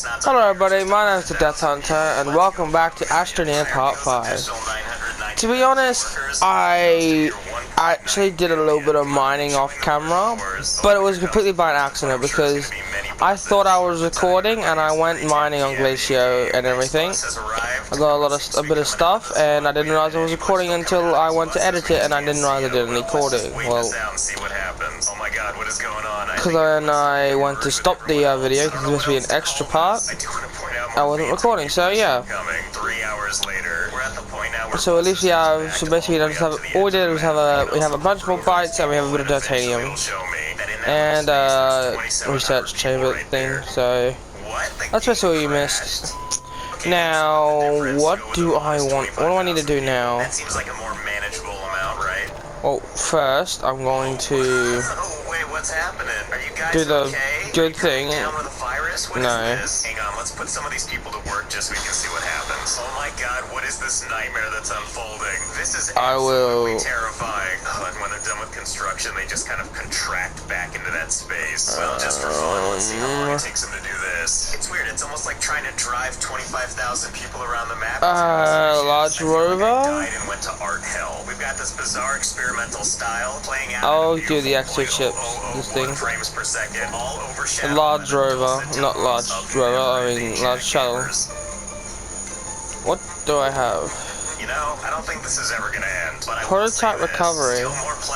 Hello everybody, my name is the Death Hunter, and welcome back to Astroneer Part 5. To be honest, I actually did a little bit of mining off camera, but it was completely by accident because I thought I was recording and I went mining on Glacio and everything. I got a bit of stuff and I didn't realize I was recording until I went to edit it and I didn't realize I did any recording. Well, because then I went to stop the video because it was supposed to be an extra part. I wasn't recording, so yeah. So at least we have, so basically all we did was we have a bunch more bytes and we have a bit of titanium. And research chamber thing, so that's basically what you missed. Now, what do I want? What do I need to do now? That seems like a more manageable amount, right? Well, first I'm going to What's happening? Are you guys do the okay? good thing. Down with a virus? What No. is this? Hang on, let's put some of these people to work just so we can see what happens. Oh my god, what is this nightmare that's unfolding? This is absolutely terrifying. Oh, and when they're done with construction, they just kind of contract back into that space. Well, just for fun, let's see how long it takes them to do this. It's weird, it's almost like trying to drive 25,000 people around the map. Large rover? Died and went to art hell. We've got this bizarre experimental style playing out. I'll do the extra chips. This thing. Frames per second, all A large rover, not large rover, I mean large shuttle. What do I have? You know, I don't think this is ever gonna end. But Prototype recovery.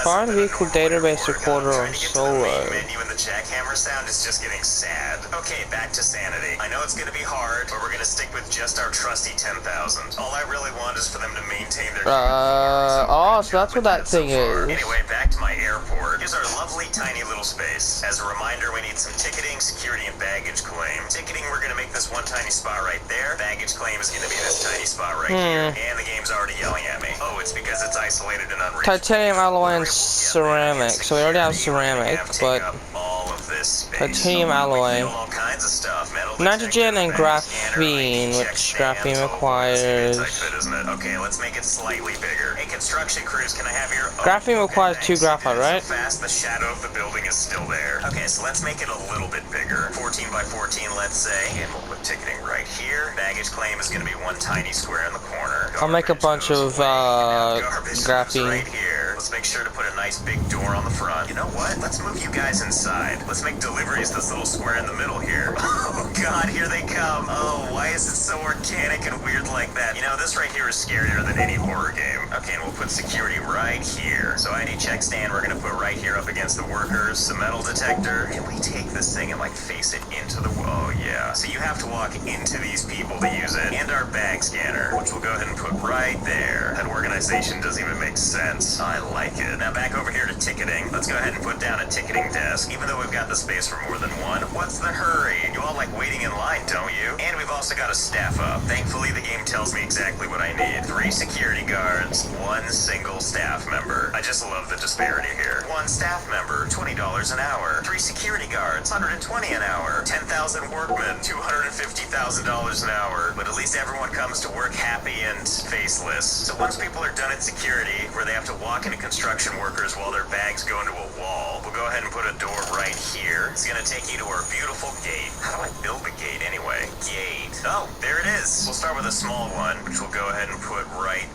Find vehicle database recorder on Solo. Menu and the jackhammer sound is just getting sad. Okay, back to sanity. I know it's gonna be hard, but we're gonna stick with just our trusty 10,000. All I really want is for them to maintain their. Oh, so that's what that thing is. Anyway, back to my airport. Here's our lovely tiny little space. As a reminder, we need some ticketing, security, and baggage claim. Ticketing, we're gonna make this one tiny spot right there. Baggage claim is gonna be this tiny spot right here. And the game's already yelling at me. Oh, it's because it's isolated and unreached. Titanium, alloy, and ceramic. So we already have ceramic, but titanium alloy. Nitrogen and graphene, which graphene requires. Okay, let's make it slightly bigger. Hey, construction crews, can I have your? Graphene requires 2 graphite, right? Fast, the shadow of the building is still there. Okay, so let's make it a little bit bigger. 14 by 14, let's say. And we'll put ticketing right here. Baggage claim is going to be one tiny square in the corner. I'll make a bunch of graphene. Right here. Let's make sure to put a nice big door on the front. You know what? Let's move you guys inside. Let's make deliveries this little square in the middle here. Oh god, here they come. Oh, why is it so organic and weird like that? You know, this right here is scarier than any horror game. Okay, and we'll put security right here. So ID check stand we're gonna put right here up against the workers. The metal detector. Can we take this thing and like face it into the wall? Oh yeah. So you have to walk into these people to use it. And our bag scanner, which we'll go ahead and put right there. That organization doesn't even make sense. I like it. Now back over here to ticketing. Let's go ahead and put down a ticketing desk. Even though we've got the space for more than one, what's the hurry? You all like waiting in line, don't you? And we've also got a staff up. Thankfully, the game tells me exactly what I need. 3 security guards, 1 single staff member. I just love the disparity here. 1 staff member, $20 an hour. 3 security guards, $120 an hour. 10,000 workmen, $250,000 an hour. But at least everyone comes to work happy and faceless. So once people are done at security, where they have to walk into construction workers while their bags go into a wall, we'll go ahead and put a door right here. It's gonna take you to our beautiful gate. How do I build the gate anyway? Gate. Oh, there it is. We'll start with a small one, which we'll go ahead and put right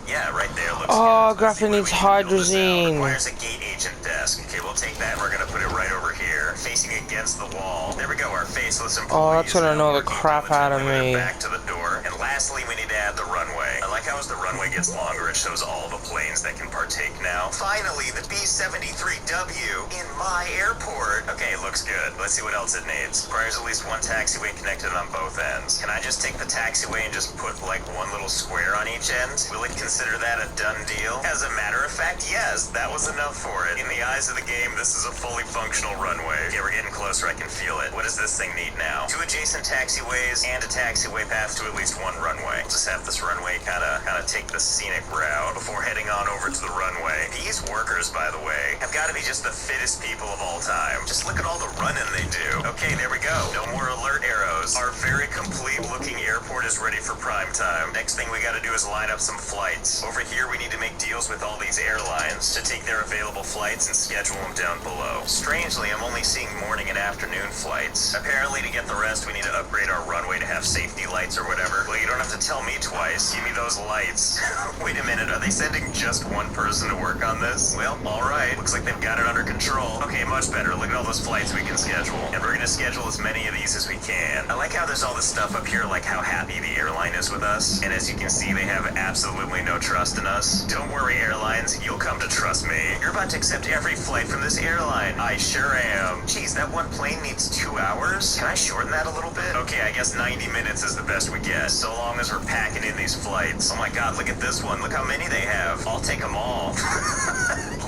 there. Looks good. Graphene needs hydrazine. Requires a gate agent desk. Okay, we'll take that and we're gonna put it right over here, facing against the wall. There we go, our faceless employees. Oh, that's gonna annoy the crap out of me. Back to the door. And lastly, we need to add the runway. I like how as the runway gets longer, it shows all the planes that can partake now. Finally, the B-73W in my airport. Okay, looks good. Let's see what else it needs. Requires at least 1 taxiway connected on both ends. Can I just take the taxiway and just put like 1 little square on each end? Will it consider that a done deal? As a matter of fact, yes, that was enough for it. In the eyes of the game, this is a fully functional runway. Okay, we're getting closer, I can feel it. What does this thing need now? 2 adjacent taxiways and a taxiway path to at least 1 runway. Just have this runway kind of take the scenic route before heading on over to the runway. These workers, by the way, have got to be just the fittest people of all time. Just look at all the running they do. Okay, there we go. No more alert arrows. Our very complete looking airport is ready for prime time. Next thing we got to do is line up some flights. Over here we need to make deals with all these airlines to take their available flights and schedule them down below. Strangely, I'm only seeing morning and afternoon flights. Apparently to get the rest we need to upgrade our runway to have safety lights or whatever. Well, you don't have to tell me twice. Give me those lights. Wait a minute, are they sending just one person to work on this? Well, alright. Looks like they've got it under control. Okay, much better. Look at all those flights we can schedule. And we're gonna schedule as many of these as we can. I like how there's all this stuff up here, like how happy the airline is with us. And as you can see, they have absolutely no trust in us. Don't worry, airlines. You'll come to trust me. You're about to accept every flight from this airline. I sure am. Geez, that one plane needs 2 hours? Can I shorten that a little bit? Okay, I guess 90 minutes is the best we get. So long as we're packing in these flights. Oh my god, look at this one. Look how many they have. I'll take them all.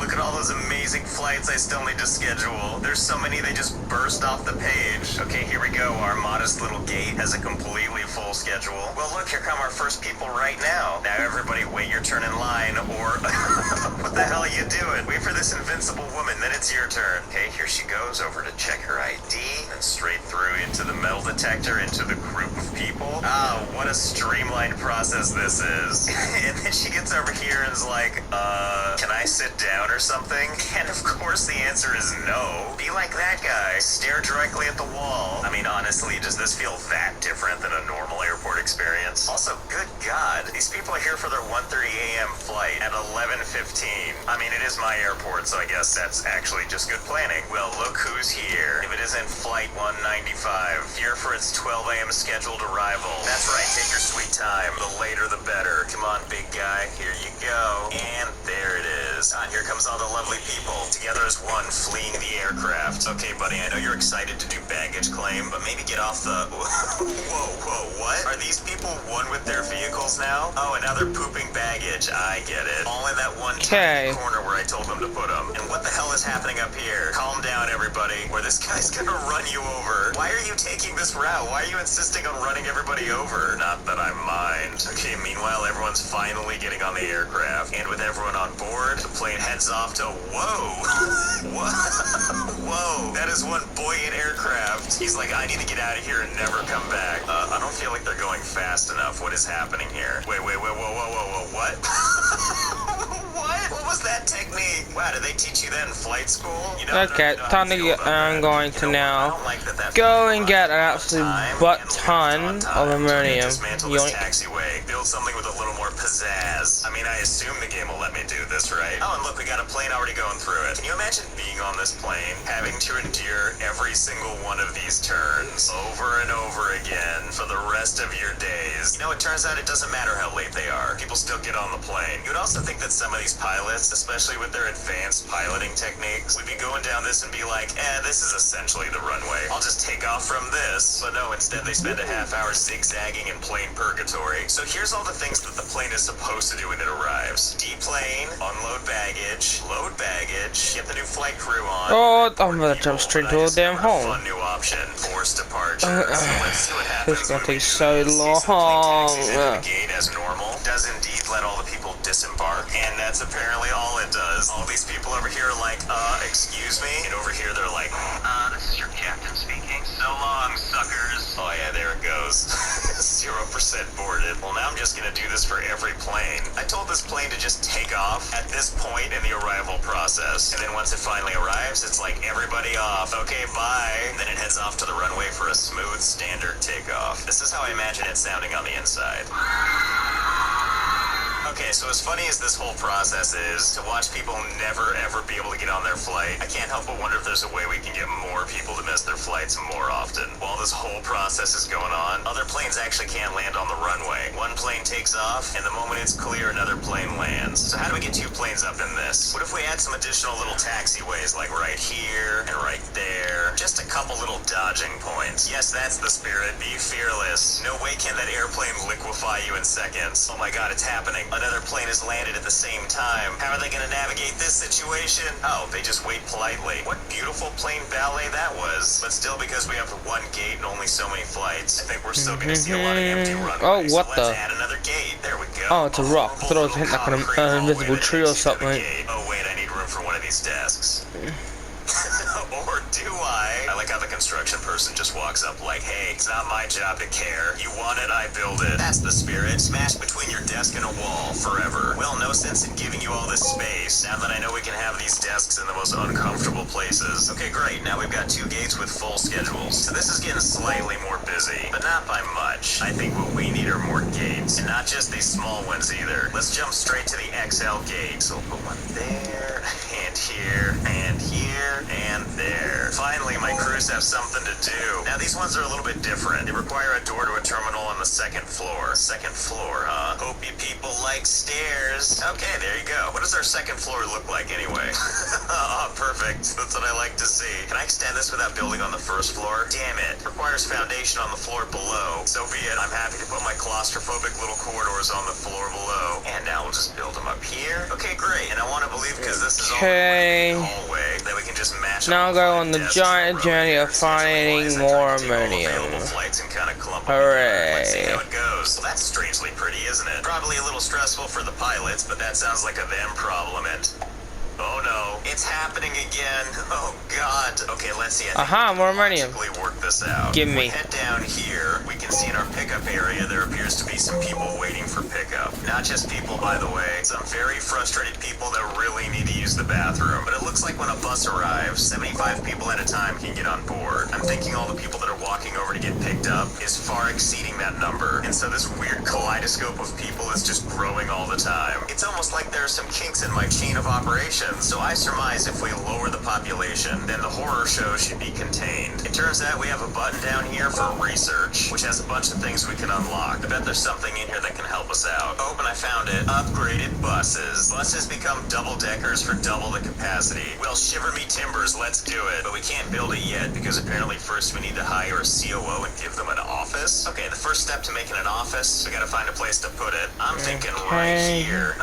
Look at all those amazing flights I still need to schedule. There's so many they just burst off the page. Okay, here we go. Our modest little gate has a completely full schedule. Well, look, here come our first people right now. Now everybody wait your turn in line, or what the hell are you doing? Wait for this invincible woman, then it's your turn. Okay, here she goes over to check her ID, and straight through into the metal detector, into the group of people. Ah, what a streamlined process this is. And then she gets over here and is like, can I sit down or something? And of course the answer is no. Be like that guy. Stare directly at the wall. I mean, honestly, does this feel that different than a normal airport experience? Also, good God, these people are here for their 1:30 a.m. flight at 11:15. I mean, it is my airport, so I guess that's actually just good planning. Well, look who's here. If it isn't Flight 195, here for its 12 a.m. scheduled arrival. That's right, take your sweet time. The later the better. Come on, big guy, here you go. And there it is. Ah, here comes all the lovely people. Together as one, fleeing the aircraft. Okay, buddy, I know you're excited to do baggage claim, but maybe get off the... Whoa, what? Are these people one with their vehicles now? Oh, and now they're pooping baggage. I get it. All in that one tiny corner where I told them to put them. And what the hell is happening up here? Calm down, everybody, or this guy's gonna run you over. Why are you taking this route? Why are you insisting on running everybody over? Not that I mind. Okay, meanwhile, everyone's finally getting on the aircraft. And with everyone on board, the plane heads off to... Whoa! Whoa! That is one buoyant aircraft. He's like, I need to get out of here and never come back. I don't feel like they're going fast enough. What is happening here? Wait, whoa, what? What was that technique? Wow, did they teach you that in flight school? You know, okay, I'm going to now go and get an absolute butt ton of ammonium. Taxiway. Build something with a little more pizzazz. I mean, I assume the game will let me do this, right? Oh, and look, we got a plane already going through it. Can you imagine being on this plane, having to endure every single one of these turns over and over again for the rest of your days? You know, it turns out it doesn't matter how late they are. People still get on the plane. You'd also think that some of these pilots, especially with their advanced piloting techniques, would be going down this and be like, this is essentially the runway. I'll just take off from this. But no, instead they spend a half hour zigzagging in plane purgatory. So here's all the things that the plane is supposed to do when it arrives. Deplane, unload baggage, load baggage, get the new flight crew on. Oh, I'm gonna jump straight to a damn hole. Fun new option, forced departure. So let's see what happens. This is gonna take so long. The gate as normal does indeed let all the people disembark, and that's apparently all it does. All these people over here are like, excuse me, and over here they're like, this is your captain speaking. So long, suckers. Oh yeah, there it goes. 0% boarded. Well, now I'm just gonna do this for every plane. I told this plane to just take off at this point in the arrival process, and then once it finally arrives, it's like, everybody off. Okay, bye. And then it heads off to the runway for a smooth, standard takeoff. This is how I imagine it sounding on the inside. Okay, so as funny as this whole process is, to watch people never ever be able to get on their flight, I can't help but wonder if there's a way we can get more people to miss their flights more often. While this whole process is going on, other planes actually can't land on the runway. One plane takes off, and the moment it's clear, another plane lands. So how do we get 2 planes up in this? What if we add some additional little taxiways, like right here and right there? Just a couple little dodging points. Yes, that's the spirit. Be fearless. No way can that airplane liquefy you in seconds. Oh my god, it's happening. Another plane has landed at the same time. How are they going to navigate this situation? Oh, they just wait politely. What beautiful plane ballet that was. But still, because we have one gate and only so many flights, I think we're still going to see a lot of empty runways. Oh, what so let's the? add another go. Oh, it's a rock. I thought I was hitting like an invisible tree or something. Oh wait, I need room for one of these desks. Or do I? I like how the construction person just walks up like, hey, it's not my job to care. You want it, I build it. That's the spirit. Smashed between your desk and a wall forever. Well, no sense in giving you all this space now that I know we can have these desks in the most uncomfortable places. Okay, great. Now we've got 2 gates with full schedules. So this is getting slightly more busy, but not by much. I think what we need are more gates, and not just these small ones either. Let's jump straight to the XL gate. So we'll put one there, and here, and here, and there. Finally, my crews have something to do. Now, these ones are a little bit different. They require a door to a terminal on the 2nd floor. 2nd floor, huh? Hope you people like stairs. Okay, there you go. What does our 2nd floor look like anyway? Oh, perfect. That's what I like to see. Can I extend this without building on the 1st floor? Damn it. Requires foundation on the floor below. So be it. I'm happy to put my claustrophobic little corridors on the floor below. And now we'll just build them up here. Okay, great. And I want to believe because this is all the hallway that we can just mash now go on the giant journey of finding more ammonium. Hooray. Let's see how it goes. Well, that's strangely pretty, isn't it? Probably a little stressful for the pilots, but that sounds like a them problem. And oh no, it's happening again. Oh god. Okay, let's see. Aha, more ammonium. Work this out. Give me. Head down here. We can see in our pickup area there appears to be some people waiting for pickup. Not just people, by the way. Some very frustrated people that really need to use the bathroom. But it looks like when a bus arrives, 75 people at a time can get on board. I'm thinking all the people that are walking over to get picked up is far exceeding that number. And so this weird kaleidoscope of people is just growing all the time. It's almost like there are some kinks in my chain of operations. So I surmise if we lower the population, then the horror show should be contained. It turns out we have a button down here for research, which has a bunch of things we can unlock. I bet there's something in here that can help us out. Oh, and I found it. Upgraded buses. Buses become double-deckers for double the capacity. Well, shiver me timbers, let's do it. But we can't build it yet, because apparently first we need to hire a COO and give them an office. Okay, the first step to making an office, we gotta find a place to put it. I'm thinking right here.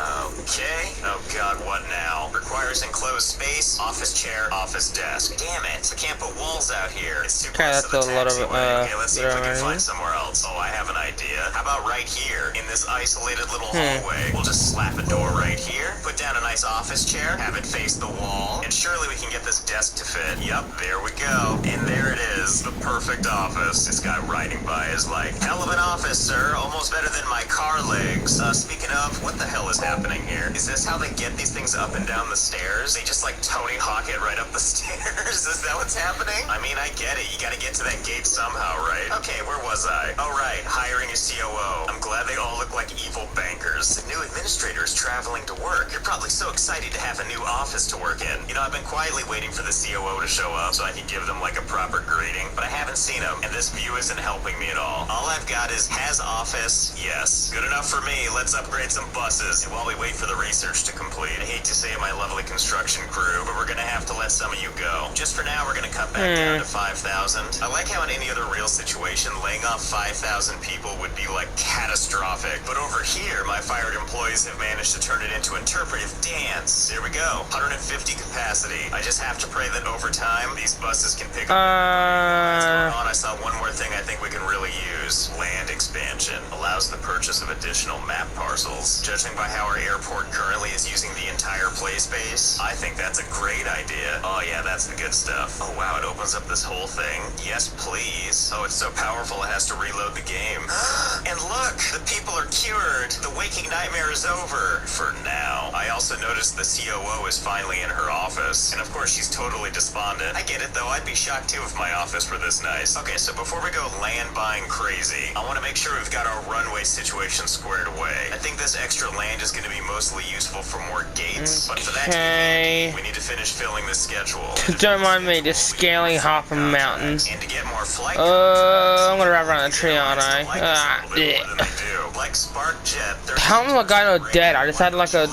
Okay. Oh god, what now? Requires enclosed space, office chair, office desk. Damn it, we can't put walls out here. It's too close to the taxiway. Okay, let's see if we can find somewhere else. Oh, I have an idea. How about right here, in this isolated little hallway? We'll just slap a door right here, put down a nice office chair, have it face the wall, and surely we can get this desk to fit. Yup, there we go. And there it is, the perfect office. This guy riding by is like, hell of an office, sir. Almost better than my car legs. Speaking of, what the hell is happening here? Is this how they get these things up and down the stairs? They just like Tony Hawk it right up the stairs? Is that what's happening? I mean, I get it. You gotta get to that gate somehow, right? Okay, where was I? Oh, right. Hiring a COO. I'm glad they all look like evil bankers. The new administrator is traveling to work. You're probably so excited to have a new office to work in. You know, I've been quietly waiting for the COO to show up so I can give them like a proper greeting, but I haven't seen him, and this view isn't helping me at all. All I've got is has office, yes. Good enough for me. Let's upgrade some buses while we wait for the research to complete. I hate to say my lovely construction crew, but we're gonna have to let some of you go. Just for now, we're gonna cut back down to 5,000. I like how in any other real situation, laying off 5,000 people would be like catastrophic. But over here, my fired employees have managed to turn it into interpretive dance. There we go. 150 capacity. I just have to pray that over time, these buses can pick up. I saw one more thing I think we can really use. Land expansion. Allows the purchase of additional map parcels. Judging by how our airport currently is using the entire play space, I think that's a great idea. Oh yeah, that's the good stuff. Oh wow, it opens up this whole thing. Yes, please. Oh, it's so powerful it has to reload the game. And look, the people are cured. The waking nightmare is over. For now. I also noticed the COO is finally in her office. And of course, she's totally despondent. I get it though, I'd be shocked too if my office were this nice. Okay, so before we go land buying crazy, I want to make sure we've got our runway situation squared away. I think this extra land is going to be mostly useful for more gates, but for that to be handy, we need to finish filling the schedule. Don't mind me just scaling half a mountain. And to get more flight I'm gonna wrap around the tree, aren't I? Like Spark Jet, how am I going to dead? I just had like a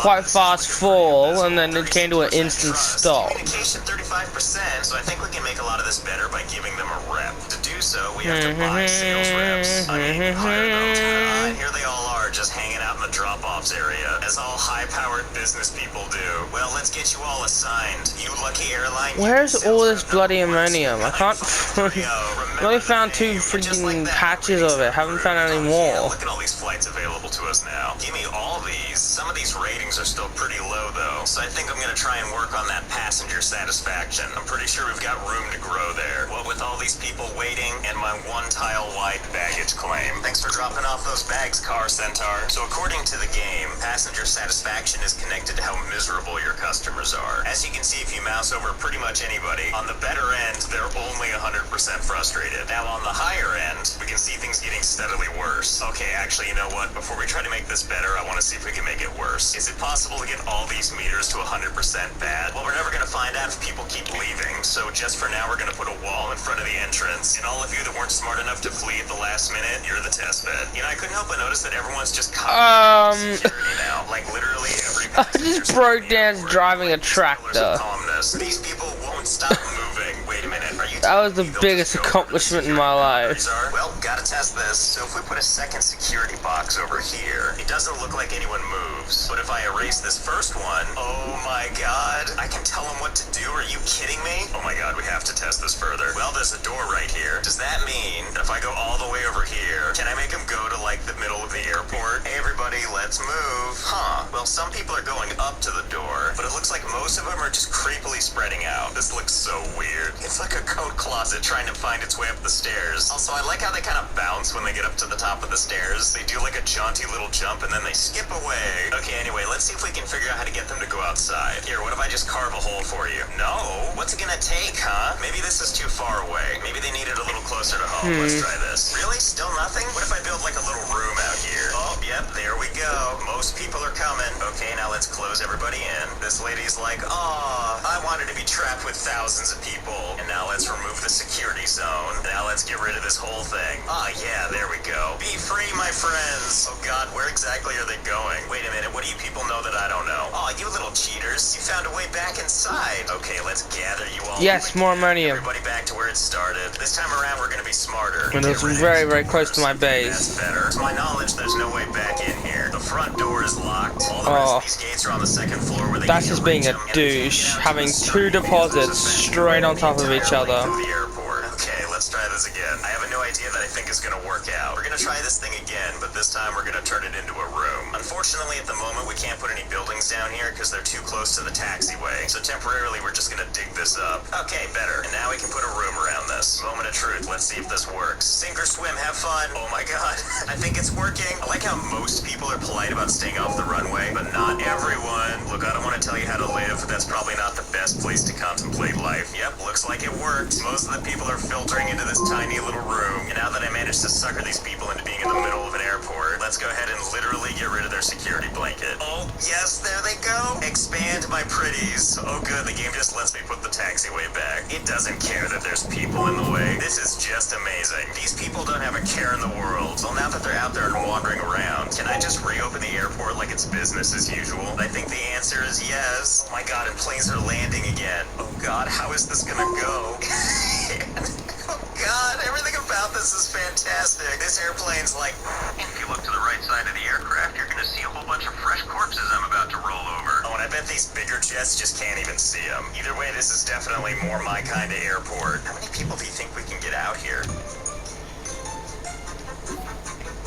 quite fast fall and then it came to an instant stop. Communication 35%, so I think we can make a lot of this better by giving them a rep. To do so, we have to buy sales reps. I mean, hire them. Here they all are, just hanging out in the drop-offs area, as all high-powered business people do. Well, let's get you all assigned. You lucky airline. Where's all this bloody ammonium? I can't. I only found 2 freaking patches of it. Haven't found any more. Yeah, look at all these flights available to us now. Give me all these. Some of these ratings are still pretty low, though. So I think I'm gonna try and work on that passenger satisfaction. I'm pretty sure we've got room to grow there. What with all these people waiting and my 1-tile-wide baggage claim. Thanks for dropping off those bags, Car Centaur. So according to the game, passenger satisfaction is connected to how miserable your customers are. As you can see if you mouse over pretty much anybody, on the better end, they're only 100% frustrated. Now on the higher end, we can see things getting steadily worse. Okay, actually, you know what? Before we try to make this better, I want to see if we can make it worse. Is it possible to get all these meters to 100% bad? Well, we're never going to find out if people keep leaving. So just for now, we're going to put a wall in front of the entrance. And all of you that weren't smart enough to flee at the last minute, you're the test bed. You know, I couldn't help but notice that everyone's just security now. Like literally every I just broke down driving a tractor. These people won't stop moving. Wait a minute, are you That was the biggest accomplishment in my life. Well, gotta test this. So if we put a second security box over here, it doesn't look like anyone moves. But if I erase this first one, oh my god, I can tell them what to do. Are you kidding me? Oh my god, we have to test this further. Well, there's a door right here. Does that mean that if I go all the way over here, can I make them go to like the middle of the airport? Hey everybody, let's move. Huh. Well, some people are going up to the door, but it looks like most of them are just creepily spreading out. This looks so weird. It's like a coat closet trying to find its way up the stairs. Also, I like how they kind of bounce when they get up to the top of the stairs. They do like a jaunty little jump and then they skip away. Okay, anyway, let's see if we can figure out how to get them to go outside. Here, what if I just carve a hole for you? No? What's it gonna take, huh? Maybe this is too far away. Maybe they need it a little closer to home. Let's try this. Really? Still nothing? What if I build like a little room out here? Oh, yep, there we go. Most people are coming. Okay, now let's close everybody in. This lady's like, aw, I wanted to be trapped with thousands of people. And now let's remove the security zone. Now let's get rid of this whole thing. Ah, yeah, there we go. Be free, my friends. Oh god, where exactly are they going? Wait a minute, what do you people know that I don't know? Oh, you little cheaters. You found a way back inside. Okay, let's gather you all. Yes, more ammonium. Everybody back to where it started. This time around, we're gonna be smarter. And it's very, very close to my base. That's better. To my knowledge, there's no way back in here. The front door is locked. All the rest of these gates are on the second floor where they That's just being a douche, having 2 deposits straight on top of each other. Okay, let's try this again. I have a new idea that I think is gonna work out. We're gonna try this thing again, but this time we're gonna turn it into a room. Unfortunately, at the moment, we can't put any buildings down here because they're too close to the taxiway. So temporarily, we're just gonna dig this up. Okay, better. And now we can put a room around this. Moment of truth. Let's see if this works. Sink or swim, have fun. Oh my god. I think it's working. I like how most people are polite about staying off the runway, but not everyone. Look, I don't want to tell you how to live. That's probably not the best place to contemplate life. Yep, looks like it worked. Most of the people are filtering into this tiny little room. And now that I managed to sucker these people into being in the middle of an airport, let's go ahead and literally get rid of their security blanket. Oh, yes, there they go. Expand, my pretties. Oh, good, the game just lets me put the taxiway back. It doesn't care that there's people in the way. This is just amazing. These people don't have a care in the world. Well, now that they're out there and wandering around, can I just reopen the airport like it's business as usual? I think the answer is yes. Oh my god, and planes are landing again. Oh god, how is this gonna go? Oh god, everything about this is fantastic. This airplane's like... If you look to the right side of the aircraft, you're gonna see a whole bunch of fresh corpses I'm about to roll over. Oh, and I bet these bigger jets just can't even see them. Either way, this is definitely more my kind of airport. How many people do you think we can get out here?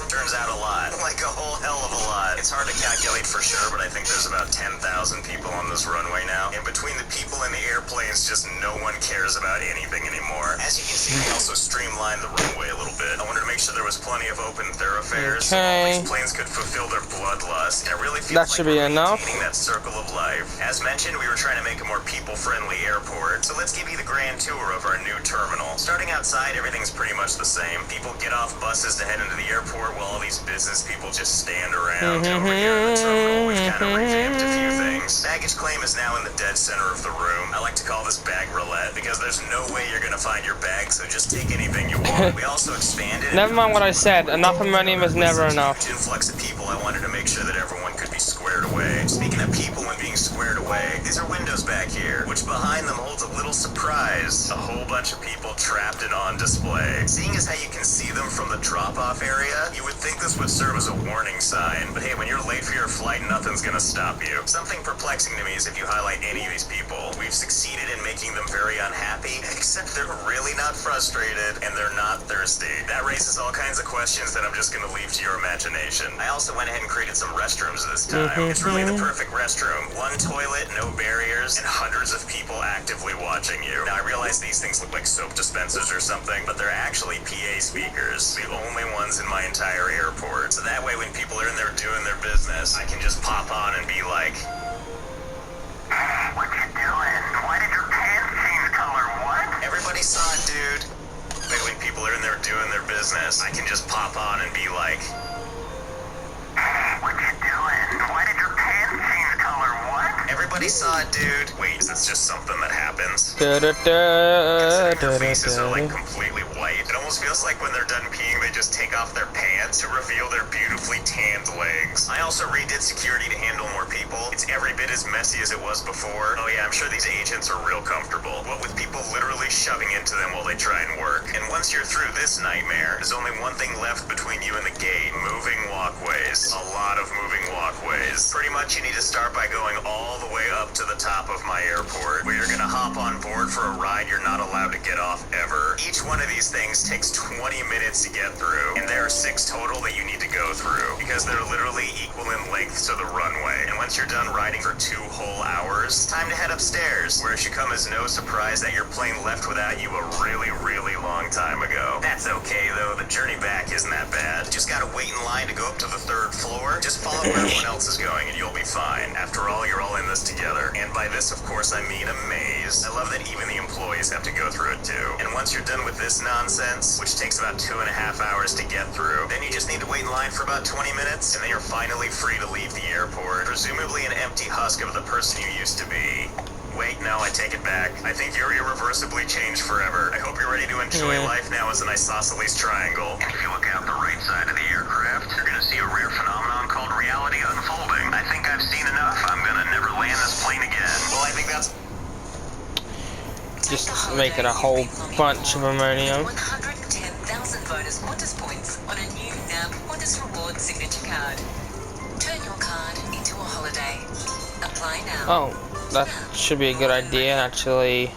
Turns out a lot. Like a whole hell of a lot. It's hard to calculate for sure, but I think there's about 10,000 people on this runway now. And between the people and the airplanes, just no one cares about anything anymore. As you can see, we also streamlined the runway a little bit. I wanted to make sure there was plenty of open thoroughfares so all these planes could fulfill their bloodlust. And it really feels That should be enough. That circle of life. As mentioned, we were trying to make a more people-friendly airport. So let's give you the grand tour of our new terminal. Starting outside, everything's pretty much the same. People get off buses to head into the airport while all these business people just stand around. Over here in the terminal, we've kind of revamped a few things. baggage claim is now in the dead center of the room. I like to call this bag roulette because there's no way you're gonna find your bag, so just take anything you want. We also expanded. Never mind what I said. Enough ammonium is never enough. Influx of people, I wanted to make sure that everyone could be squared away. Speaking of people and being squared away, these are windows back here, which behind them holds a little surprise. A whole bunch of people trapped and on display. Seeing as how you can see them from the drop-off area, you would think this would serve as a warning sign. But hey, when you're late for your flight, nothing's gonna stop you. Something perplexing to me is if you highlight any of these people, we've succeeded in making them very unhappy, except they're really not frustrated and they're not thirsty. That raises all kinds of questions that I'm just gonna leave to your imagination. I also went ahead and created some restrooms this time. It's really the perfect restroom. One toilet, no barriers, and hundreds of people actively watching you. Now I realize these things look like soap dispensers or something, but they're actually PA speakers, the only ones in my entire airport. So that way when people are in there doing their business, I can just pop on and be like, "Hey, what you doing? Why did your pants change color? What?" Everybody saw it, dude. But when people are in there doing their business, I can just pop on and be like, "Hey, what you doing? Why did your pants change color? What?" Everybody saw it, dude. Wait, is this just something that happens? Their faces are like completely white. It almost feels like when they're done peeing, they just take off their pants to reveal their beautifully tanned legs. I also redid security to handle more people. It's every bit as messy as it was before. Oh yeah, I'm sure these agents are real comfortable. What with people literally shoving into them while they try and work. And once you're through this nightmare, there's only one thing left between you and the gate. Moving walkways. A lot of moving walkways. Pretty much you need to start by going all the way up to the top of my airport, where you're gonna hop on board for a ride you're not allowed to get off ever. Each one of these things takes 20 minutes to get through, and there are 6 total that you need to go through, because they're literally equal in length to the runway. And once you're done riding for 2 whole hours, it's time to head upstairs, where it should come as no surprise that your plane left without you a really, really long time ago. That's okay though, the journey back isn't that bad. You just gotta wait in line to go up to the 3rd floor. Just follow where everyone else is going and you'll be fine. After all, you're all in this together. And by this, of course, I mean a maze. I love that even the employees have to go through it too. And once you're done with this nonsense, which takes about 2.5 hours to get through, then you just need to wait in line for about 20 minutes, and then you're finally free to leave the airport. Presumably an empty husk of the person you used to be. Wait, no, I take it back. I think you're irreversibly changed forever. I hope you're ready to enjoy life now as an isosceles triangle. And if you look out the right side of the aircraft, you're gonna see a rare phenomenon called reality unfolding. I think I've seen enough. I'm gonna never land this plane again. Well, I think that's... Just making a whole bunch of ammonium. 110,000 voters Qantas points on a new NAB Qantas Reward signature card. Turn your card into a holiday. Apply now. Oh, that should be a good idea, actually.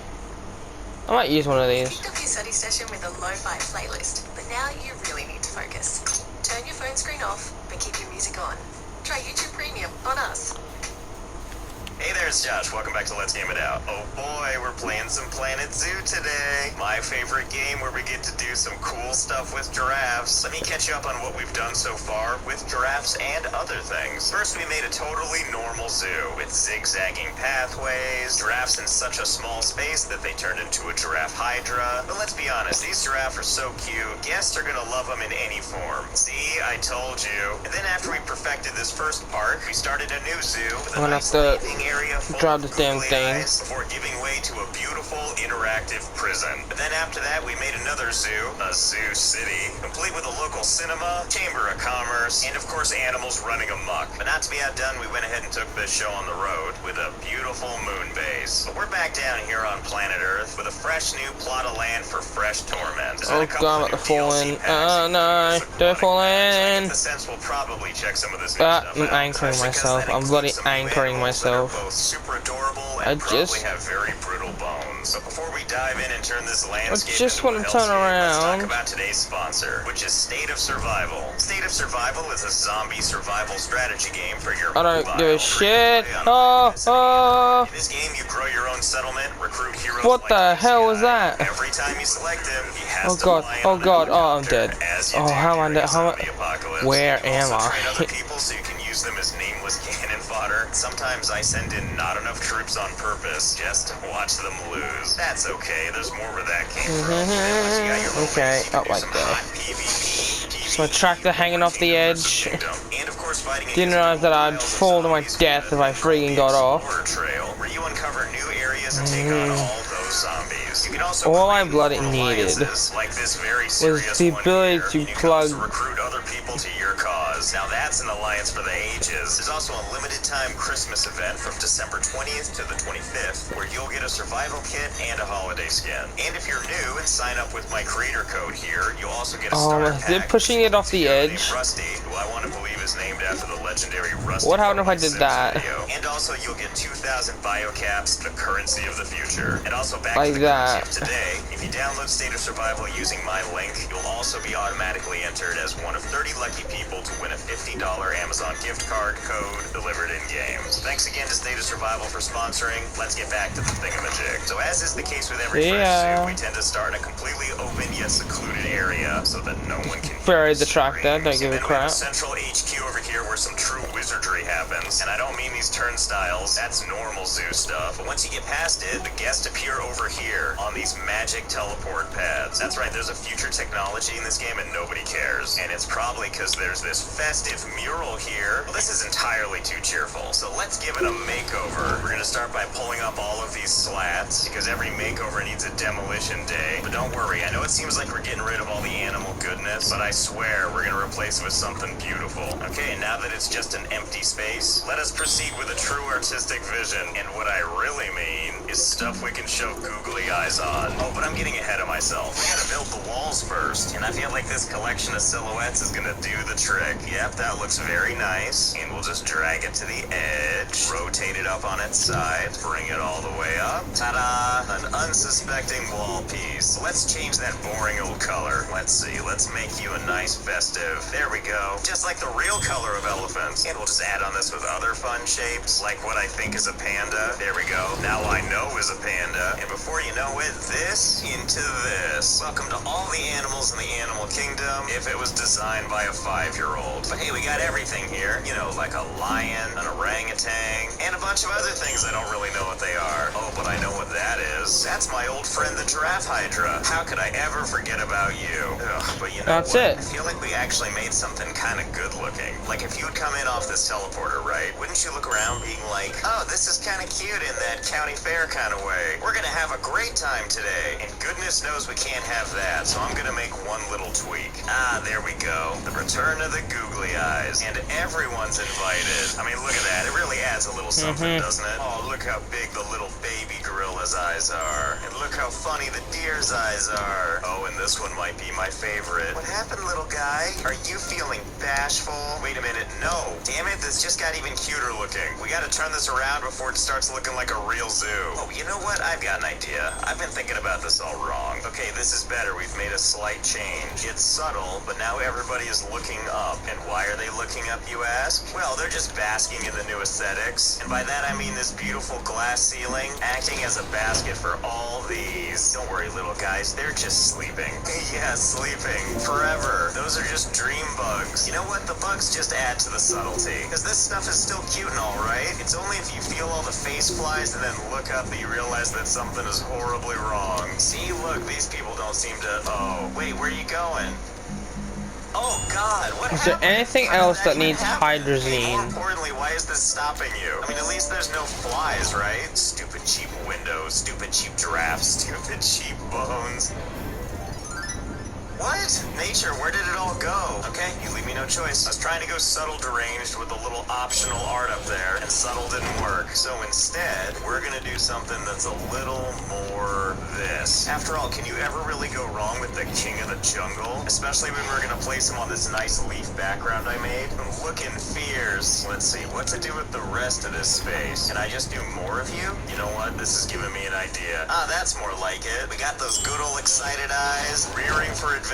I might use one of these. Picked up your study session with a lo-fi playlist, but now you really need to focus. Turn your phone screen off, but keep your music on. Try YouTube Premium on us. Hey there, it's Josh. Welcome back to Let's Game It Out. Oh boy, we're playing some Planet Zoo today. My favorite game where we get to do some cool stuff with giraffes. Let me catch you up on what we've done so far with giraffes and other things. First, we made a totally normal zoo with zigzagging pathways, giraffes in such a small space that they turned into a giraffe hydra. But let's be honest, these giraffes are so cute, guests are gonna love them in any form. See, I told you. And then after we perfected this first part, we started a new zoo with a nice living area drive this damn thing before giving way to a beautiful interactive prison. But then after that, we made another zoo, a zoo city, complete with a local cinema, chamber of commerce, and of course animals running amok. But not to be outdone, we went ahead and took this show on the road with a beautiful moon base. But we're back down here on planet Earth with a fresh new plot of land for fresh torment. Oh god, they're falling. Oh no, they're falling. The sense we'll probably check some of this new stuff I'm anchoring myself. I'm bloody anchoring myself. Super adorable and probably have very brittle bones. But before we dive in and turn this landscape just want to turn let's around. talk about today's sponsor, which is State of Survival. State of Survival is a zombie survival strategy game for your I don't give a shit. In this game, you grow your own settlement, recruit heroes. What the hell was that? Every time you select him, he has to god, fly oh under god, the oh I'm dead. Oh, how am I dead? Where am I? Other people so you can use them as nameless cannon fodder. Sometimes I send in not enough troops on purpose just to watch them lose. That's okay, there's more where that came from. Okay, up like that. PvP, So a tractor hanging off the edge. And of course, course, fighting Didn't realize that I'd fall to my death if I freaking got off. Trail, where you uncover new areas and take on all those zombies. You can also All I bloody needed like this very was the ability to plug. Recruit other people to your cause. Now that's an alliance for the ages. There's also a limited time Christmas event from December 20th to the 25th, where you'll get a survival kit and a holiday skin. And if you're new and sign up with my creator code here, you'll also get a starter pack. They're pushing it off the edge. Rusty, who I want to believe is named after the legendary Rusty. What happened if I did that? Video. And also you'll get 2,000 biocaps, the currency of the future. And also back like to the that. currency of today, if you download State of Survival using my link, you'll also be automatically entered as one of 30 lucky people to win a $50 Amazon gift card code delivered in games. Thanks again to State of Survival for sponsoring. Let's get back to the thingamajig. So as is the case with every fursuit, we tend to start in a completely open yet secluded area so that no one can bury the tractor, don't give a crap. Central HQ over here where some true wizardry happens. And I don't mean these turnstiles, that's normal zoo stuff. But once you get past it, the guests appear over here on these magic teleport pads. That's right, there's a future technology in this game and nobody cares. And it's probably because there's this festive mural here. Well, this is entirely too cheerful, so let's give it a makeover. We're gonna start by pulling up all of these slats, because every makeover needs a demolition day. But don't worry, I know it seems like we're getting rid of all the animal goodness, but I swear we're gonna replace it with something beautiful. Okay, now that it's just an empty space, let us proceed with a true artistic vision. And what I really mean is stuff we can show googly eyes on. Oh, but I'm getting ahead of myself. We gotta build the walls first, and I feel like this collection of silhouettes is gonna do the trick. Yep, that looks very nice. And we'll just drag it to the edge, rotate it up on its side, bring it all the way up. Ta-da! An unsuspecting wall piece. Let's change that boring old color. Let's see, let's make you a nice festive. There we go. Just like the real color of elephants. And we'll just add on this with other fun shapes, like what I think is a panda. There we go. Now I know is a panda. And before you know it, this into this. Welcome to all the animals in the animal kingdom, if it was designed by a 5-year-old. But hey, we got everything here. You know, like a lion, an orangutan, and a bunch of other things I don't really know what they are. Oh, but I know what that is. That's my old friend, the giraffe hydra. How could I ever forget about you? Ugh, but you know That's what? it. I feel like we actually made something kind of good looking. Like if you would come in off this teleporter, right? Wouldn't you look around being like, oh, this is kind of cute in that county fair kind of way. We're gonna have a great time today. And goodness knows we can't have that, so I'm gonna make one little tweak. Ah, there we go. The return of the googly eyes. And everyone's invited. I mean, look at that. It really adds a little something, doesn't it? Oh, look how big the little baby gorilla's eyes are. And look how funny the deer's eyes are. Oh, and this one might be my favorite. What happened, little guy? Are you feeling bashful? Wait a minute, no. Damn it, this just got even cuter looking. We gotta turn this around before it starts looking like a real zoo. Oh, you know what? I've got an idea. I've been thinking about this all wrong. Okay, this is better. We've made a slight change. It's subtle, but now everybody is looking up. And why are they looking up, you ask? Well, they're just basking in the new aesthetics. And by that I mean this beautiful glass ceiling acting as a basket for all these. Don't worry, little guys, they're just sleeping. Yeah, sleeping. Forever. Those are just dream bugs. You know what? The bugs just add to the subtlety. Because this stuff is still cute and all, right? It's only if you feel all the face flies and then look up that you realize that something is horribly wrong. See, look, these people don't seem to... Oh, wait, where are you going? Oh God, what Is there happened? anything How did else that even needs happen? More hydrazine? importantly, why is this stopping you? I mean, at least there's no flies, right? Stupid cheap windows, stupid cheap giraffes, stupid cheap bones. What? Nature, where did it all go? Okay, you leave me no choice. I was trying to go subtle deranged with a little optional art up there, and subtle didn't work. So instead, we're gonna do something that's a little more this. After all, can you ever really go wrong with the king of the jungle? Especially when we're gonna place him on this nice leaf background I made. I'm looking fierce. Let's see, what to do with the rest of this space? Can I just do more of you? You know what? This is giving me an idea. Ah, that's more like it. We got those good old excited eyes, rearing for adventure.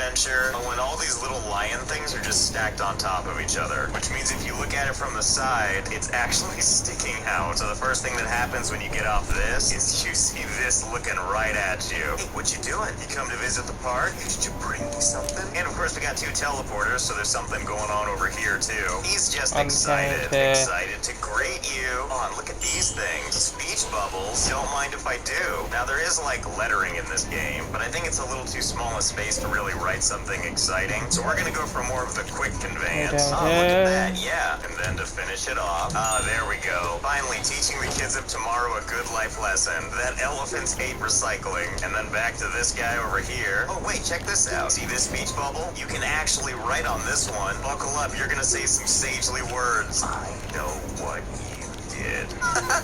Oh, and all these little lion things are just stacked on top of each other. Which means if you look at it from the side, it's actually sticking out. So the first thing that happens when you get off this is you see this looking right at you. Hey, what you doing? You come to visit the park? Did you bring me something? And of course we got 2 teleporters, so there's something going on over here too. He's just excited to greet you. Oh, and look at these things. Speech bubbles. Don't mind if I do. Now there is like lettering in this game, but I think it's a little too small a space to really write write something exciting. So we're gonna go for more of the quick conveyance. Okay. Oh, look at that, yeah. And then to finish it off, there we go. Finally, teaching the kids of tomorrow a good life lesson. That elephants hate recycling. And then back to this guy over here. Oh, wait, check this out. See this speech bubble? You can actually write on this one. Buckle up, you're gonna say some sagely words. I know what you did.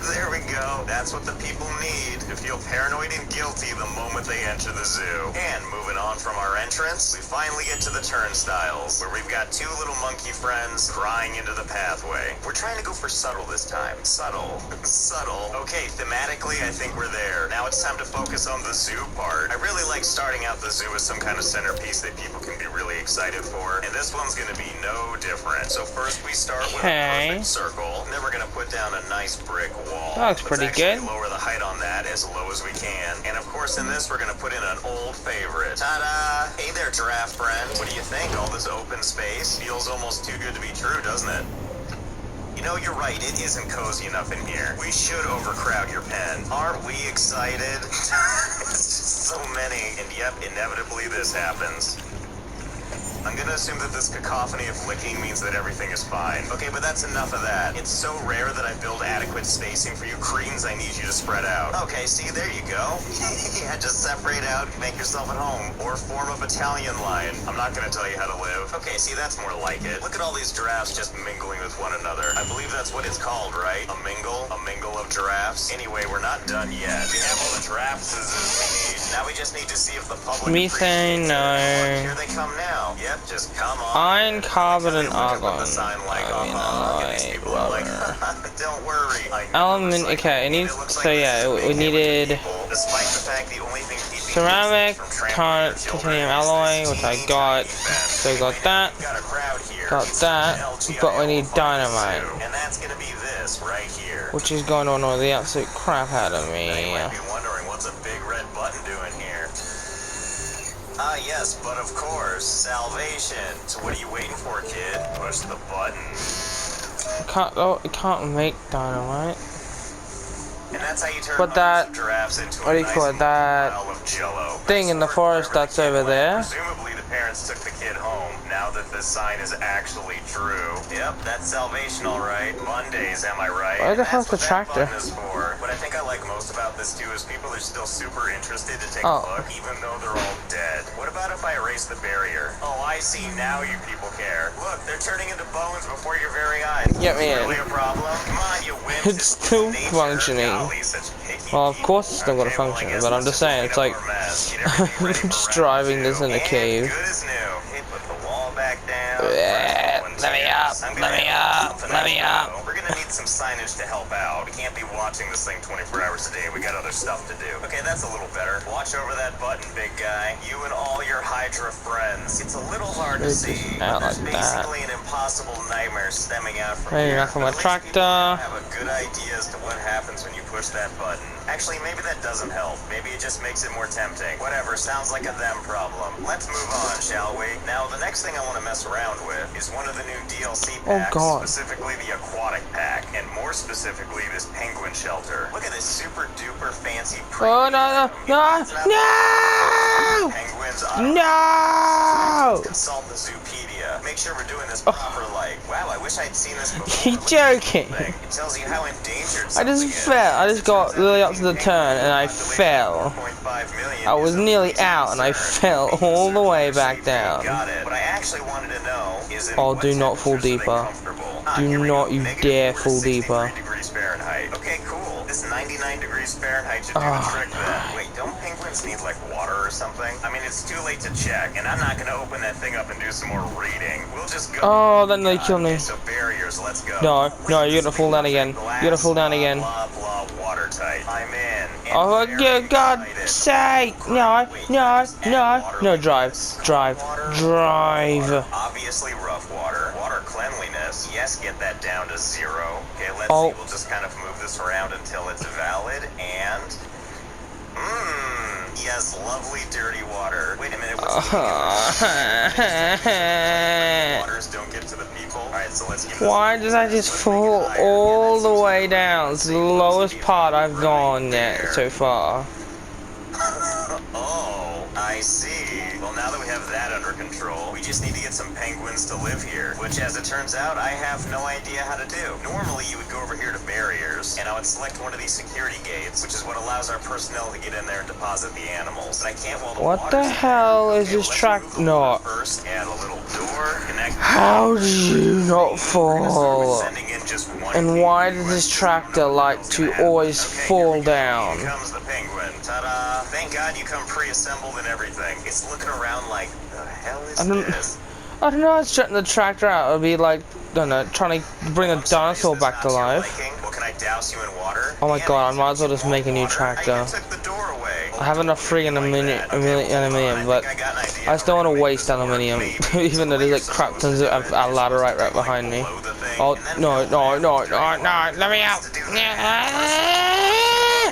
There we go. That's what the people need to feel paranoid and guilty the moment they enter the zoo. And moving on from our entrance, we finally get to the turnstiles, where we've got two little monkey friends crying into the pathway. We're trying to go for subtle this time. Subtle. Subtle. Okay, thematically, I think we're there. Now it's time to focus on the zoo part. I really like starting out the zoo with some kind of centerpiece that people can be really excited for, and this one's gonna be no different. So first we start with a perfect circle, and then we're gonna put down a nice brick wall. That looks pretty good. Lower the height on that as low as we can. And of course in this we're gonna put in an old favorite. Ta-da! Hey there, giraffe friend. What do you think? All this open space feels almost too good to be true, doesn't it? You know, you're right, it isn't cozy enough in here. We should overcrowd your pen. Aren't we excited? It's just so many, and yep, inevitably this happens. I'm gonna assume that this cacophony of licking means that everything is fine. Okay, but that's enough of that. It's so rare that I build adequate spacing for you cretins, I need you to spread out. Okay, see, there you go. Yeah, just separate out and make yourself at home. Or form a battalion line. I'm not gonna tell you how to live. Okay, see, that's more like it. Look at all these giraffes just mingling with one another. I believe that's what it's called, right? A mingle of giraffes. Anyway, we're not done yet. We have all the giraffes we need. Now we just need to see if the public Methane, no. Here they come now. Yep, just come on. Iron, carbon, and argon. Don't worry. Element, okay, I need, so yeah, we needed ceramic, titanium alloy, which I got, so I got that, but we need dynamite, and that's gonna be this right here. which is going on all the absolute crap out of me. You might be wondering what's a big red button doing here. Ah, yes, but of course, salvation. So what are you waiting for, kid? Push the button. I can't make dynamite. And that's how you turn But that, giraffes into what do you call it, that pile of jello. thing in the forest that's over there. Presumably the parents took the kid home, now that this sign is actually true. Yep, that's salvation, alright. Mondays, am I right? Why the hell's the tractor? What I think I like most about this too is people are still super interested to take a look, even though they're all dead. What about if I erase the barrier? Oh, I see, now you people care. Look, they're turning into bones before your very eyes. Yeah, man. Really a problem? Come on, you wimps. It's still functioning. Well, of course it's still got to function, but I'm just saying, it's like, I'm just driving this in a cave. Let me up. We're gonna need some signage to help out. We can't be watching this thing 24 hours a day. We got other stuff to do. Okay, that's a little better. Watch over that button, big guy. You and all your Hydra friends. It's a little hard to see, but there's basically an impossible nightmare stemming out from here. Maybe my tractor. Have a good idea as to what happens when you push that button. Actually, maybe that doesn't help. Maybe it just makes it more tempting. Whatever, sounds like a them problem. Let's move on, shall we? Now, the next thing I want to mess around with is one of the new DLC packs, specifically the aquatic pack, and more specifically this penguin shelter. Look at this super duper fancy Oh, no. penguins. No! Consult the Zoopedia. Make sure we're doing this proper like. Wow, I wish I'd seen this before. You're joking. It tells you how endangered I just fell. I just got really up to the turn and I fell. I was nearly out and I fell all the way back down. What I actually wanted to know is Oh, do not fall deeper. Do not you dare fall deeper. Okay, cool. This 99 degrees Fahrenheit should do the trick then. Wait, don't penguins need like water or something? I mean, it's too late to check, and I'm not gonna open that thing up and do some more reading. We'll just go. Oh, then they kill me. Okay, so barriers, let's go. No, you're gonna fall down again. You're gonna fall down again. Blah, blah, watertight. I'm in. Oh, good God's sake! No, drive. Obviously rough water. Water cleanliness. Yes, get that down to 0. Okay, let's see. We'll just kind of move this around until it's valid, and... yes, lovely dirty water. Wait a minute, what's waters don't get to the people? Alright, so let's give this. Why did I just fall all the way down? It's the lowest part I've gone yet so far. Oh, I see. Well, now that we have that under natural. We just need to get some penguins to live here, which, as it turns out, I have no idea how to do. Normally, you would go over here to barriers, and I would select one of these security gates, which is what allows our personnel to get in there and deposit the animals. But I can't while the What the hell is this track? No. First, add a little door, connect. How did you not fall? And why does this tractor like to always fall down? Here comes the penguin. Ta-da! Thank God you come pre-assembled and everything. It's looking around like, the hell is this? I don't know, I was setting the tractor out. It would be like, I don't know, trying to bring a dinosaur back to life. Well, can I douse you in water? Oh my god, I might as well just make a new tractor. I have enough freaking aluminium, but I still want to waste aluminium, even though there's like crap tons of laterite right behind me. Oh, no, let me out!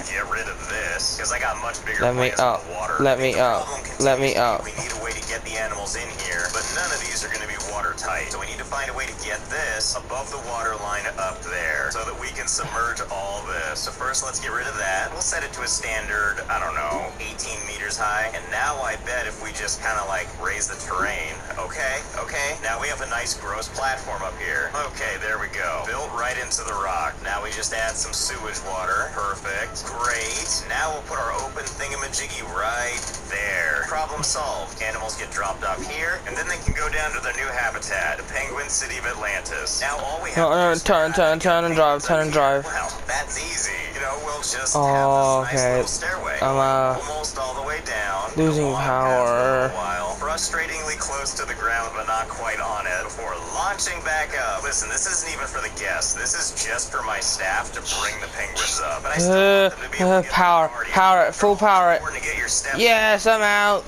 Get rid of this, because I got much bigger Let me up, let me up, let me up. We need a way to get the animals in here, but none of these are going to be watertight. So we need to find a way to get this above the water line up there, so that we can submerge all this. So first, let's get rid of that. We'll set it to a standard, I don't know, 18 meters high. And now I bet if we just kind of like raise the terrain, okay, now we have a nice gross platform up here. Okay, there we go. Built right into the rock. Now we just add some sewage water. Perfect. Great. Now we'll put our open thingamajiggy right there. Problem solved. Animals get dropped off here, and then they can go down to their new habitat, the Penguin City of Atlantis. Now all we have turn and drive. Well, that's easy. You know, we'll just Oh, have this nice okay. little stairway. I'm Almost all the way down. losing Go on power. for a while. Frustratingly close to the ground, but not quite on it before launching back up. Listen, this isn't even for the guests. This is just for my staff to bring the penguins up. But I still want them to be able to get Power it, full power it. to get your steps. Yes, I'm out.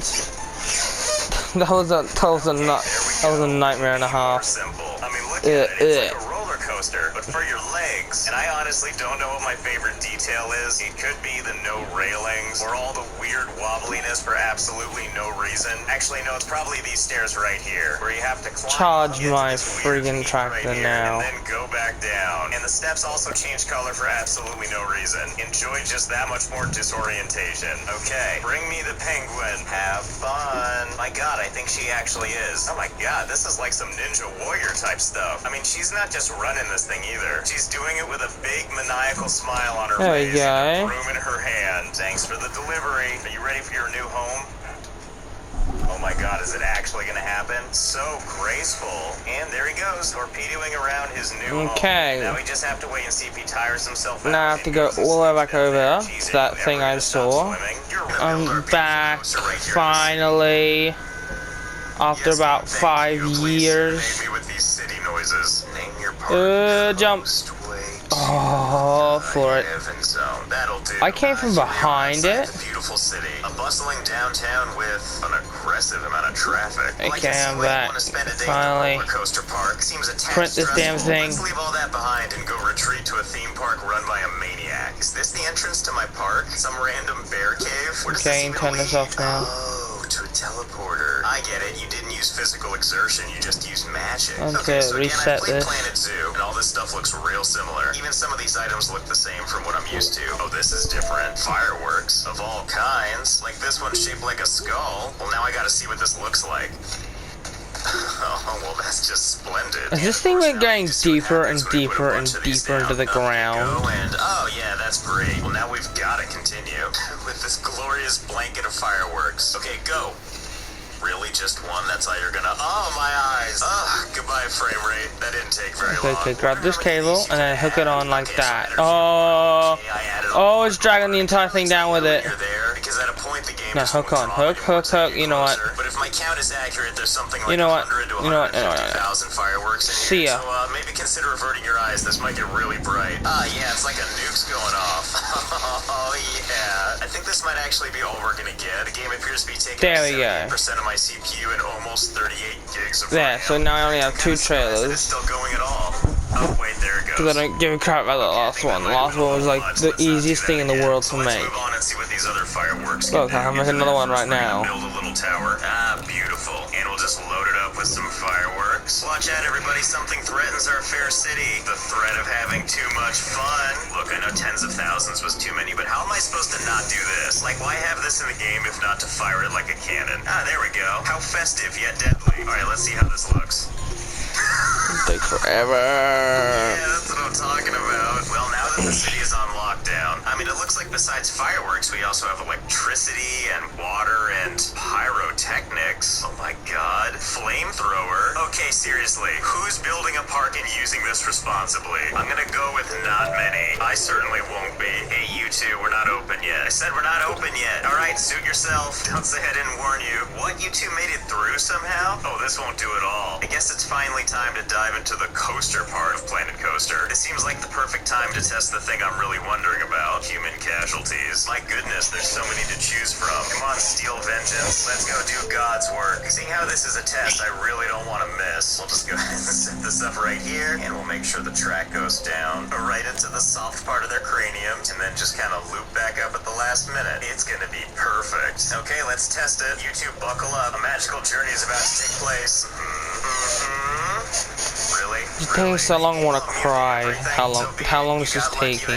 That was a nightmare and a half. Simple. I mean, look at it. It's like a roller coaster, but for your legs. And I honestly don't know what my favorite detail is. It could be the no railings or all the weird wobbliness for absolutely no reason. Actually, no, it's probably these stairs right here where you have to climb. Charge my friggin' tractor now. And then go back down. And the steps also change color for absolutely no reason. Enjoy just that much more disorientation. Okay, bring me the penguin. Have fun. My God, I think she actually is. Oh my God, this is like some Ninja Warrior type stuff. I mean, she's not just running this thing either. She's doing it with a big maniacal smile on her face and a broom in her hand. Thanks for the delivery. Are you ready for your new home? Oh my God, is it actually gonna happen? So graceful. And there he goes, torpedoing around his new home. Now we just have to wait and see if he tires himself out. Now I have to go all the way back over to that thing I saw. I'm back, finally. After about 5 years. Jump. Oh, for it. I came from behind it. Beautiful city, a bustling downtown with an aggressive amount of traffic. Okay, I'm back. Finally. Print this damn thing. Let's leave all that behind and go retreat to a theme park run by a maniac. Is this the entrance to my park? Some random bear cave? Okay, turn this off now. Oh, to a teleporter. I get it. You didn't use physical exertion. You just used magic. Okay, so reset again, I played this. Planet Zoo, and all this stuff looks real similar. Even some of these items look the same from what I'm used to. Oh, this is different. Fireworks of all kinds. Like this one shaped like a skull. Well, now I gotta see what this looks like. Oh, well, that's just splendid. Is this thing like going deeper and deeper and deeper into the ground? Oh, yeah, that's great. Well, now we've gotta continue with this glorious blanket of fireworks. Okay, go. Really, just one? That's how you're gonna... Oh, my eyes. Ugh, goodbye, frame rate. That didn't take very long. Okay, grab this cable and then hook it on like that. Oh, it's dragging the entire thing down with it. Because at a point the game No, hook on. Hook. You know what? But if my count is accurate, there's something like 100 to 150,000 fireworks in See here. ya. So maybe consider averting your eyes. This might get really bright. Yeah, it's like a nuke's going off. Oh, yeah. I think this might actually be all we're gonna get. The game appears to be taking 78% of my CPU and almost 38 gigs of RAM. So now I only have 2 trailers. It's still going at all. Oh, wait, there it goes. Because I don't give a crap about the last one. The last one was like the easiest thing in the world to make. Let's move on and see what these other fireworks Look, I'm making another one right now. Build a little tower. Ah, beautiful. And we'll just load it up with some fireworks. watch out, everybody. Something threatens our fair city. The threat of having too much fun. Look, I know tens of thousands was too many, but how am I supposed to not do this? Like, why have this in the game if not to fire it like a cannon? Ah, there we go. How festive yet deadly. Alright, let's see how this looks. Take forever. Yeah, that's what I'm talking about. Well, now that the city is on lockdown, I mean, it looks like besides fireworks, we also have electricity and water and pyrotechnics. Oh my god. Flamethrower. Okay, seriously, who's building a park and using this responsibly? I'm gonna go with not many. I certainly won't be. Hey, you two, we're not open yet. I said we're not open yet. Alright, suit yourself. Don't say I didn't warn you. What, you two made it through somehow? Oh, this won't do it all. I guess it's finally time to dive into the coaster part of Planet Coaster. This seems like the perfect time to test the thing I'm really wondering about. Human casualties. My goodness, there's so many to choose from. Come on, Steel Vengeance. Let's go do God's work. Seeing how this is a test, I really don't want to miss. We'll just go ahead and set this up right here, and we'll make sure the track goes down right into the soft part of their cranium, and then just kind of loop back up at the last minute. It's gonna be perfect. Okay, let's test it. You two buckle up. A magical journey is about to take place. Really? It's taking so long, I want to cry. How long is this taking?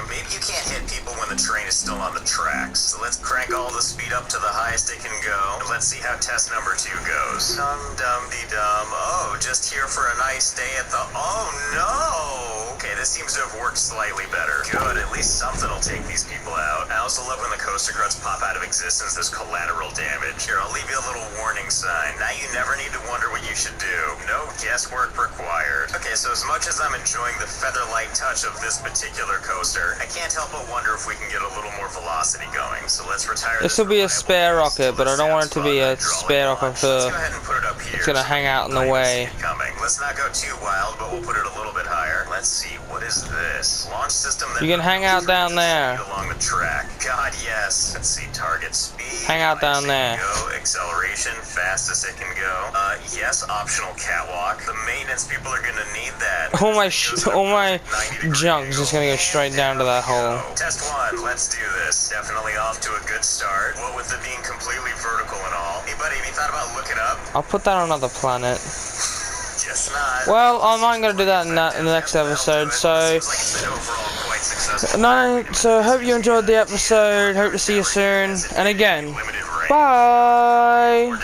Maybe you can't hit people when the train is still on the tracks. So let's crank all the speed up to the highest it can go. And let's see how test number 2 goes. Dum-dum-de-dum. Oh, just here for a nice day at the... Oh, no! Okay, this seems to have worked slightly better. Good, at least something will take these people out. I also love when the coaster carts pop out of existence. There's collateral damage. Here, I'll leave you a little warning sign. Now you never need to wonder what you should do. No guesswork required. Okay, so as much as I'm enjoying the feather-light touch of this particular coaster, I can't help but wonder if we can get a little more velocity going. So let's retire this will be a spare rocket, but I don't want it to be a spare rocket for... It's gonna hang out in the way. Let's not go too wild, but we'll put it a little bit higher. Let's see, what is this? Launch system that... You can hang out down there. Along the track. God, yes. Let's see, target speed. Hang out down there. Go. Acceleration, fastest it can go. Yes, optional catwalk. The maintenance people are gonna need that. All my junk is just gonna go straight down to that hole. Test 1, let's do this. Definitely off to a good start. What with it being completely vertical and all. Hey buddy, have you thought about looking up? I'll put that on another planet. Guess not. Well, I'm not gonna do that in the next episode, so... So hope you enjoyed the episode, hope to see you soon, and again, bye!